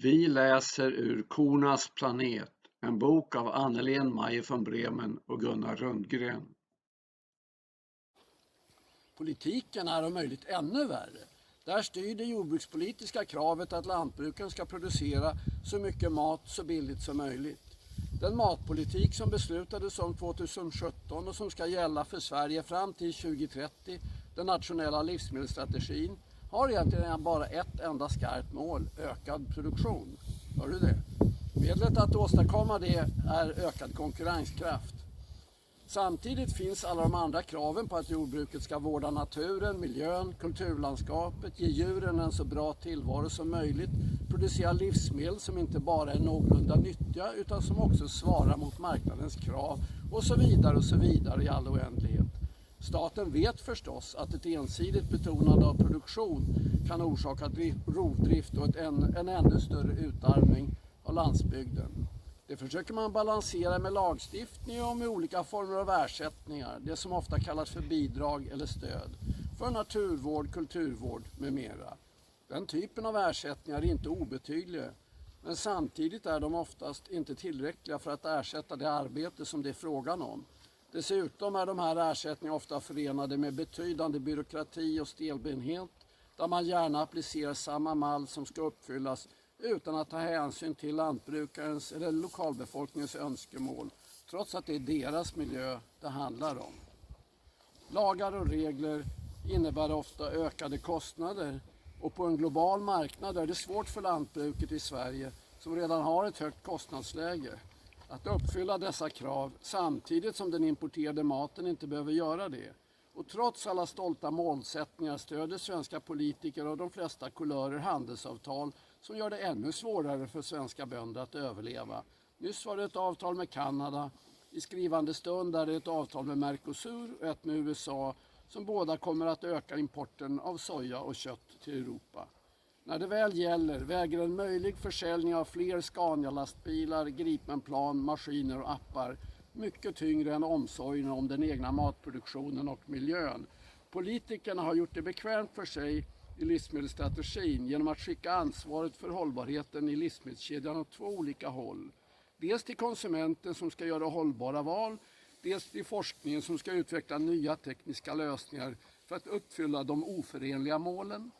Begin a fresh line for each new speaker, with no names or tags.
Vi läser ur Kornas planet, en bok av Anneleen Meyer von Bremen och Gunnar Rundgren.
Politiken är om möjligt ännu värre. Där styr det jordbrukspolitiska kravet att lantbruken ska producera så mycket mat så billigt som möjligt. Den matpolitik som beslutades om 2017 och som ska gälla för Sverige fram till 2030, den nationella livsmedelsstrategin, har egentligen bara ett enda skarpt mål: ökad produktion. Hör du det? Medlet att åstadkomma det är ökad konkurrenskraft. Samtidigt finns alla de andra kraven på att jordbruket ska vårda naturen, miljön, kulturlandskapet, ge djuren en så bra tillvaro som möjligt, producera livsmedel som inte bara är någorlunda nyttiga utan som också svarar mot marknadens krav och så vidare i all oändlighet. Staten vet förstås att ett ensidigt betonande av produktion kan orsaka rovdrift och en ännu större utarmning av landsbygden. Det försöker man balansera med lagstiftning och med olika former av ersättningar, det som ofta kallas för bidrag eller stöd, för naturvård, kulturvård med mera. Den typen av ersättningar är inte obetydliga, men samtidigt är de oftast inte tillräckliga för att ersätta det arbete som det är frågan om. Dessutom är de här ersättningarna ofta förenade med betydande byråkrati och stelbenhet, där man gärna applicerar samma mall som ska uppfyllas utan att ta hänsyn till lantbrukarens eller lokalbefolkningens önskemål, trots att det är deras miljö det handlar om. Lagar och regler innebär ofta ökade kostnader, och på en global marknad är det svårt för lantbruket i Sverige, som redan har ett högt kostnadsläge, att uppfylla dessa krav samtidigt som den importerade maten inte behöver göra det. Och trots alla stolta målsättningar stöder svenska politiker och de flesta kulörer handelsavtal som gör det ännu svårare för svenska bönder att överleva. Nyss var det ett avtal med Kanada, i skrivande stund är det ett avtal med Mercosur och ett med USA, som båda kommer att öka importen av soja och kött till Europa. När det väl gäller väger en möjlig försäljning av fler Scania-lastbilar, Gripenplan, maskiner och appar mycket tyngre än omsorgen om den egna matproduktionen och miljön. Politikerna har gjort det bekvämt för sig i livsmedelsstrategin genom att skicka ansvaret för hållbarheten i livsmedelskedjan åt två olika håll. Dels till konsumenten som ska göra hållbara val, dels till forskningen som ska utveckla nya tekniska lösningar för att uppfylla de oförenliga målen.